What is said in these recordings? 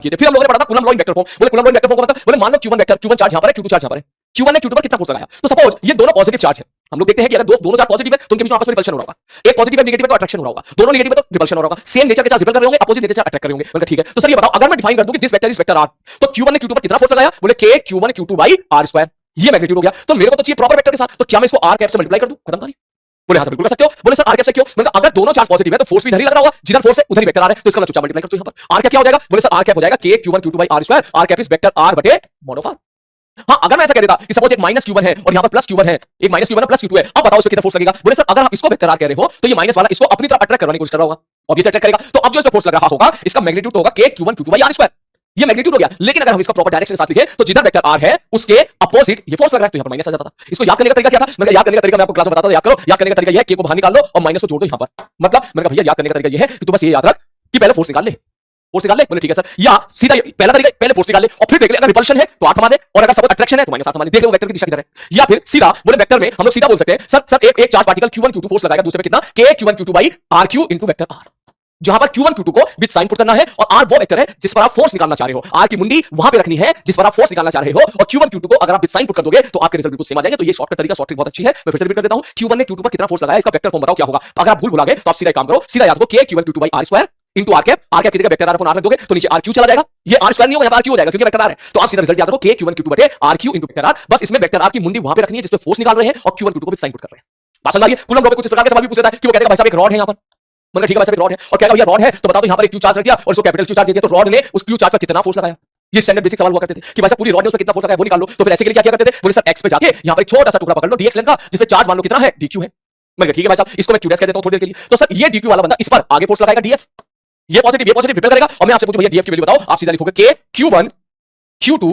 किए थे। फिर हम लोगों ने पढ़ा था Coulomb law in vector form. बोले Coulomb law in vector form मतलब बोले मान लो q1 वेक्टर, q1 चार्ज यहां पर है, q2 चार्ज यहां पर है, q1 ने q2 पर कितना फोर्स लगाया। तो सपोज ये दोनों पॉजिटिव चार्ज है, हम लोग देखते हैं कि अगर दोनों चार्ज पॉजिटिव है तो उनके बीच में आपस में रिपल्शन हो रहा होगा। एक पॉजिटिव है नेगेटिव है तो अट्रैक्शन हो रहा होगा, दोनों नेगेटिव है तो रिपल्शन हो रहा होगा। सेम नेचर के साथ रिपल कर रहे होंगे, अपोजिट नेचर से अट्रैक्ट कर रहे होंगे। मतलब ठीक है, तो सर ये बताओ अगर मैं डिफाइन कर दूं कि this vector is vector r, तो q1 ने q2 पर कितना फोर्स लगाया। बोले k q1 q2 by r square, ये मैग्नीट्यूड हो गया। तो मेरे को तो चाहिए प्रॉपर वेक्टर के साथ, तो क्या मैं इसको r कैप से मल्टीप्लाई कर दूं, खत्म कहानी। बोले हाँ सर बिल्कुल कर सकते हो। बोले सर r कैप से क्यों, मतलब अगर दोनों चार्ज पॉजिटिव है तो फोर्स भी इधर ही लग रहा होगा, जिधर फोर्स है उधर ही वेक्टर r है, तो इसका मैं चुपचाप मल्टीप्लाई करता हूं यहां पर। r कैप क्या हो जाएगा। बोले सर r कैप हो जाएगा k q1 q2 by r square, r cap is vector r बटे मॉड ऑफ r। हाँ अगर मैं ऐसा कह देता कि सपोज एक माइनस q1 है और यहां पर प्लस q1 है, एक माइनस q1 प्लस q2 है, अब बताओ इसमें कितना फोर्स लगेगा। बोले सर अगर आप इसको वेक्टर r कह रहे हो तो ये माइनस वाला इसको अपनी तरफ अट्रैक्ट करने की कोशिश कर रहा होगा, ऑब्वियसली अट्रैक्ट करेगा। तो अब जो इसमें फोर्स लग रहा होगा इसका मैग्नीट्यूड होगा k q1 q2 by r square, ये मैग्नीट्यूड हो गया। लेकिन अगर हम इसका प्रॉपर डायरेक्शन के साथ लिखें तो जिधर वेक्टर r है उसके अपोजिट ये फोर्स लग रहा है, तो यहां पर माइनस आ जाता था। इसको याद करने का तरीका क्या था, मैं याद करने का तरीका मैं आपको क्लास में बताता था, याद करो। याद करने का तरीका ये है k को बाहर निकाल लो और माइनस को जोड़ दो यहां पर। मतलब मैंने कहा भैया याद करने का तरीका ये है कि तू बस ये याद रख कि पहले फोर्स निकाल ले, फोर्स निकाल ले। बोले ठीक है सर, या सीधा पहला तरीका पहले फोर्स निकाल ले और फिर देख ले अगर रिपल्शन है तो 8 हमा दे, और अगर सपोज अट्रैक्शन है तो -8 हमा दे। देख लो वेक्टर की दिशा किधर है। या फिर सीधा बोले वेक्टर में हम लोग सीधा बोल सकते हैं सर एक charge particle q1 q2 force लगाएगा दूसरे पे कितना k q1 q2 by rq into vector r, जहां पर q1 q2 को विद साइन पुट करना है और r वो वेक्टर है जिस पर आप फोर्स निकालना चाह रहे हो। r की मुंडी वहां पे रखनी है जिस पर आप फोर्स निकालना चाह रहे हो, और q1 q2 को अगर आप विद साइन पुट कर दोगे तो आपके रिजल्ट बिल्कुल सेम आ जाएंगे। तो ये शॉर्टकट तरीका, शॉर्टकट बहुत अच्छी है। मैं फिर से रिपीट कर देता हूं, q1 ने q2 पर कितना फोर्स लगाया, इसका वेक्टर फॉर्म बताओ क्या होगा। अगर आप भूल भुला गए तो आप सीधा काम करो, सीधा याद रखो k q1 q2 by r square into r cap, r cap की जगह वेक्टर r अपॉन r रख दोगे तो नीचे r क्यू चला जाएगा, ये r स्क्वायर नहीं होगा, यहाँ r क्यू हो जाएगा क्योंकि वेक्टर r है। तो आप सीधा रिजल्ट याद रखो k q1 q2 बटे r Q into vector r। बस इसमें वेक्टर r की मुंडी वहां पे रखनी है जिस पे फोर्स निकाल रहे हैं और q1 q2 को विद साइन पुट कर रहे हैं। बात समझ आ रही है। कूलम्ब लॉ पे कुछ इस प्रकार के सवाल भी पूछ लेता है कि वो कहता है भाई साहब एक रॉड है यहाँ पर, मतलब ठीक है भाई साहब एक रॉड है और कहेगा भैया रॉड है तो बताओ तो यहाँ पर एक क्यू चार्ज रख दिया और इसको कैपिटल क्यू चार्ज दे दिया, तो रॉड ने उस क्यू चार्ज पर कितना फोर्स लगाया। ये स्टैंडर्ड बेसिक सवाल हुआ करते थे कि भाई साहब पूरी रॉड ने उस पर कितना फोर्स लगाया वो निकाल लो। तो फिर ऐसे के लिए क्या किया करते थे, बोले सर x पे जाके यहाँ पर एक छोटा सा टुकड़ा पकड़ लो dx लेंथ का, जिसपे चार्ज मान लो कितना है dq है। मैं ठीक है भाई साहब इसको मैं q डैश कह देता हूं थोड़ी देर के लिए। तो सर ये dq वाला बंदा इस पर आगे फोर्स लगाएगा df, ये पॉजिटिव रिपेल करेगा और मैं आपसे पूछूं भैया df की वैल्यू बताओ, आप सीधा लिखोगे k q1 q2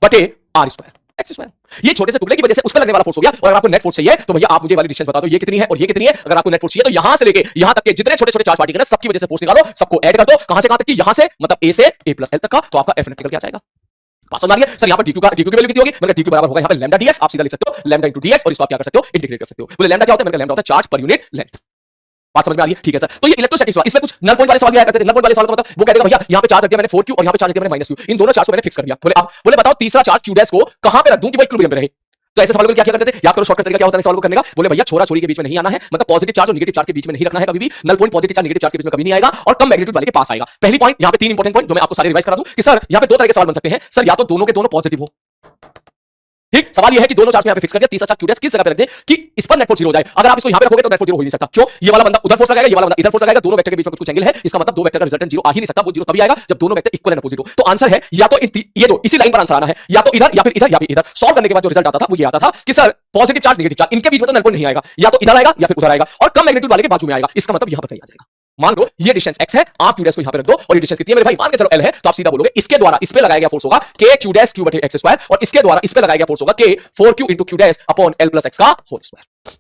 बटे r स्क्वायर x स्क्वायर। ये छोटे से टुकड़े की वजह से उस पर लगने वाला फोर्स हो गया। और अगर आपको नेट फोर्स चाहिए तो भैया आप मुझे वाली डिस्टेंस बता दो, ये कितनी है और ये कितनी है। अगर आपको नेट फोर्स चाहिए तो यहां से लेके यहां तक के जितने छोटे छोटे चार्ज पार्टिकल है सबकी वजह से फोर्स निकालो, सबको ऐड कर दो। कहां से कहां तक की, यहां से मतलब a से a प्लस l तक का, तो आपका f नेट निकल के आ जाएगा। बात समझ आ रही है। सर यहाँ पर dq की वैल्यू कितनी होगी, मतलब dq बराबर होगा यहाँ पे लैम्डा ds, आप सीधा लिख सकते हो लैम्डा इनटू ds और इसको आप क्या कर सकते हो इंटीग्रेट कर सकते हो। बोले लैम्डा क्या होता है, लैम्डा होता है चार्ज पर यूनिट लेंथ। बात समझ में आ रही है, ठीक है सर। तो ये इलेक्ट्रोस्टैटिक सवाल, इसमें कुछ नल पॉइंट वाले सवाल भी आया करते थे। नल पॉइंट वाले सवाल का मतलब वो कहते हैं भैया यहाँ पे चार्ज रख दिया मैंने 4q और यहाँ पे चार्ज रख दिया मैंने -q, इन दोनों चार्ज को मैंने फिक्स कर दिया। बोले अब बोले बताओ तीसरा चार्ज q डैश को कहां पे रख दूं कि वो इक्विलिब्रियम में रहे। तो ऐसे सवालों में क्या किया करते थे, याद करो शॉर्टकट तरीका क्या होता है सवाल को करने का। बोले भैया छोरा छोरी के बीच में नहीं आना है, मतलब पॉजिटिव चार्ज और नेगेटिव चार्ज के बीच में नहीं रखना है कभी भी। Null point positive charge negative charge के बीच में कभी नहीं आएगा और कम मैग्नीट्यूड वाले के पास आएगा। पहली पॉइंट यहाँ पे 3 इंपॉर्टेंट पॉइंट जो मैं आपको सारे रिवाइज करा दूं कि सर यहाँ पे 2 तरह के सवाल बन सकते हैं। सर या तो दोनों के दोनों पॉजिटिव हो, ठीक, सवाल ये है कि दोनों चार्ज को यहाँ पे फिक्स कर दिया, तीसरा चार्ज q डैश किस जगह पे रख दे कि इस पर नेट फोर्स 0 हो जाए। अगर आप इसको यहाँ पे रखोगे तो नेट फोर्स 0 हो ही नहीं सकता। क्यों, ये वाला बंदा उधर फोर्स लगाएगा, ये वाला बंदा इधर फोर्स लगाएगा, दोनों वेक्टर के बीच में कुछ एंगल है, इसका मतलब दो वेक्टर का रिजल्टेंट 0 आ ही नहीं सकता। वो 0 तभी आएगा जब दोनों वेक्टर इक्वल एंड अपोजिट हो। तो आंसर है या तो ये जो इसी लाइन पर आंसर आना है, या तो इधर या फिर इधर या फिर इधर। सॉल्व करने के बाद जो रिजल्ट आता था वो ये आता था कि sir positive charge negative charge इनके बीच में तो नल पॉइंट नहीं आएगा, या तो इधर आएगा या फिर उधर आएगा, और कम मैग्नीट्यूड वाले के बाजू में आएगा। इसका मतलब यहां पर कहीं आ जाएगा। मान लो ये डिस्टेंस x है, आप q डैश को यहां पे रख दो और ये डिस्टेंस कितनी है मेरे भाई, मान के चलो l है, तो आप सीधा बोलोगे इसके द्वारा इस पे लगाया गया फोर्स होगा k q डैश q बटे x स्क्वायर और इसके द्वारा इस पे लगाया गया फोर्स होगा k 4q into q dash upon l plus x का होल स्क्वायर।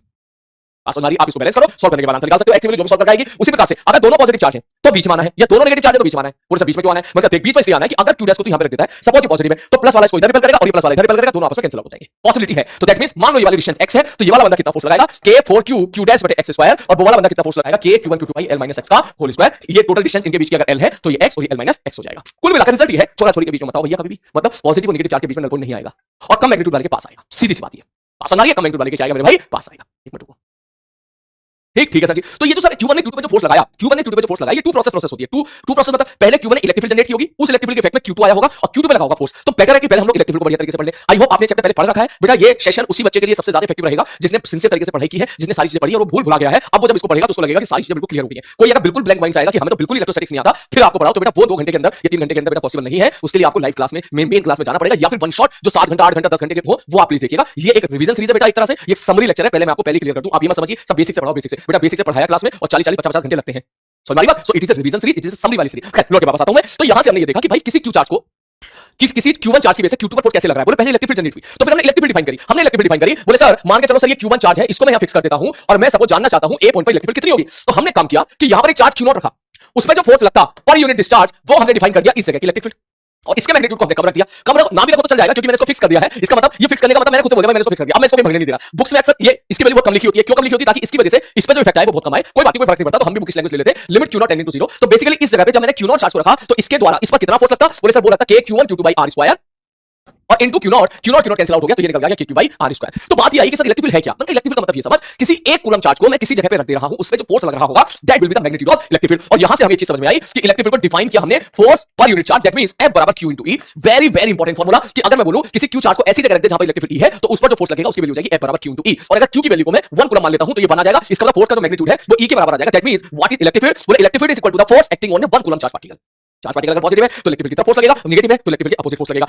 आप इसको बैलेंस करो, सॉल्व करने के बाद आंसर निकाल सकते हो। x की वैल्यू जो भी सॉल्व कर आएगी उसी प्रकार से अगर दोनों पॉजिटिव चार्ज है तो बीच में आना है, या दोनों नेगेटिव चार्ज है तो बीच में आना है। पूरे सब बीच में क्यों आना है, मतलब देख बीच में इसलिए आना है कि अगर q डैश को तो यहां पे रख देता है, सपोज ये पॉजिटिव है तो प्लस वाला इसको इधर रिपेल करेगा और ये प्लस वाला इधर रिपेल करेगा, दोनों आपस में कैंसिल आउट हो जाएंगे, पॉसिबिलिटी है। तो दैट मींस मान लो ये वाली डिस्टेंस x है तो ये वाला बंदा कितना फोर्स लगाएगा k 4q q डैश बटे x स्क्वायर और वो वाला बंदा कितना फोर्स लगाएगा k q1 q2 by l minus x का होल स्क्वायर। ये टोटल डिस्टेंस इनके बीच की अगर l है तो ये x और ये l minus x हो जाएगा। कुल मिलाकर रिजल्ट ये है, छोरा छोरी के बीच में बताओ भैया कभी भी मतलब पॉजिटिव और नेगेटिव चार्ज के बीच में नल पॉइंट नहीं आएगा और कम मैग्नीट्यूड वाले के पास आएगा। सीधी सी बात है, पास आ रही है, कम मैग्नीट्यूड वाले के क्या आएगा मेरे भाई, पास आएगा। एक मिनट रुको, ठीक है सर जी। तो ये जो सर q1 ने q2 पे जो फोर्स लगाया, q1 ने q2 पे जो फोर्स लगाया, ये टू प्रोसेस होती है। टू प्रोसेस मतलब पहले q1 ने इलेक्ट्रिक फील्ड जनरेट की होगी, उस इलेक्ट्रिक फील्ड के इफेक्ट में q2 आया होगा और q2 पे लगा होगा फोर्स। तो बेटर है कि पहले हम लोग इलेक्ट्रिक फील्ड को बढ़िया तरीके से पढ़ ले। आई होप आपने चैप्टर पहले पढ़ रखा है बेटा। ये सेशन उसी बच्चे के लिए सबसे ज्यादा इफेक्टिव रहेगा जिसने सिंसियर तरीके से पढ़ाई की है, जिसने सारी चीजें पढ़ी और वो भूल भुला गया है। अब वो जब इसको पढ़ेगा तो उसको लगेगा कि सारी चीजें बिल्कुल क्लियर हो गई है। कोई अगर बिल्कुल ब्लैंक माइंड से आएगा कि हमें तो बिल्कुल इलेक्ट्रोस्टैटिक्स नहीं आता, फिर आपको पढ़ाओ तो बेटा वो 2 घंटे के अंदर या 3 घंटे के अंदर बेटा पॉसिबल नहीं है। उसके लिए आपको लाइव क्लास में मेन क्लास में जाना पड़ेगा, या फिर वन शॉट जो 7 घंटा 8 घंटा 10 घंटे के हो वो आप प्लीज देखिएगा। ये एक रिवीजन सीरीज है बेटा, एक तरह से ये समरी लेक्चर है। पहले मैं आपको पहले क्लियर कर दूं, आप ये मत समझिए सब बेसिक से पढ़ाओ, बेसिक से बेटा, बेसिक से पढ़ाया क्लास में और 40 50 घंटे लगते हैं। सो हमारी बात, so it is a revision series, it is a summary वाली सीरीज। खैर लौट के वापस आता हूं मैं। तो यहां से हमने ये देखा कि भाई किसी q चार्ज को किसी q1 चार्ज की वजह से q2 पर फोर्स कैसे लग रहा है। बोले पहले इलेक्ट्रिक फील्ड जनरेट हुई, तो फिर हमने इलेक्ट्रिक फील्ड डिफाइन करी। हमने इलेक्ट्रिक फील्ड डिफाइन करी, बोले सर मान के चलो सर ये q1 चार्ज है, इसको मैं यहां फिक्स कर देता हूं और मैं सपोज जानना चाहता हूं a पॉइंट पर इलेक्ट्रिक फील्ड कितनी होगी। तो हमने काम किया कि यहां पर एक चार्ज q0 रखा, उसमें जो फोर्स लगता पर यूनिट डिस्चार्ज वो हमने डिफाइन कर दिया इस जगह की इलेक्ट्रिक फील्ड। और इसके मैग्नीट्यूड को हमने कम रख दिया। कम रखो ना भी रखो तो चल जाएगा, क्योंकि मैंने इसको फिक्स कर दिया है। इसका मतलब ये फिक्स करने का मतलब मैंने खुद से बोल दिया, मैंने इसको फिक्स कर दिया, अब मैं इसको भी भगने नहीं दे रहा। बुक्स में अक्सर ये इसकी वैल्यू बहुत कम लिखी होती है। क्यों कम लिखी होती है? ताकि इसकी वजह से इस पे जो इफेक्ट आए वो बहुत कम आए। कोई बात नहीं, कोई फर्क नहीं पड़ता। तो हम भी बुकिश लैंग्वेज ले लेते, लिमिट Q0 टेंडिंग टू 0। तो बेसिकली इस जगह पे जब मैंने Q0 चार्ज को रखा तो इसके द्वारा इस पर कितना फोर्स लगता? बोले सर वो लगता K Q1 Q2 by R square और इनटू Q0 कैंसिल आउट हो गया, तो ये निकल गया Q by R स्क्वायर। तो बात ये आई कि सर इलेक्ट्रिक फील्ड है क्या? मतलब इलेक्ट्रिक फील्ड का मतलब ये समझ, किसी एक कूलम चार्ज को मैं किसी जगह पे रख दे रहा हूं, उसमें जो फोर्स लग रहा होगा that will be the magnitude of electric field. और यहां से हमें ये चीज समझ में आई कि इलेक्ट्रिक फील्ड को डिफाइन किया हमने force per unit charge, that means F बराबर Q into E। Very very important formula कि अगर मैं बोलूं किसी Q चार्ज को ऐसी जगह रख दे जहां पर इलेक्ट्रिक फील्ड E है, तो उस पर जो फोर्स लगेगा उसकी वैल्यू हो जाएगी F बराबर Q into E। और अगर Q की वैल्यू को मैं 1 कूलम मान लेता हूं तो ये बना जाएगा, इसका मतलब फोर्स का जो मैग्नीट्यूड है वो E के बराबर आ जाएगा। That means what is electric field? बोले electric field is equal to the force acting on a 1 coulomb charge particle. Charge particle अगर पॉजिटिव है तो इलेक्ट्रिक फील्ड की तरफ फोर्स लगेगा, नेगेटिव है तो इलेक्ट्रिक फील्ड के अपोजिट फोर्स लगेगा।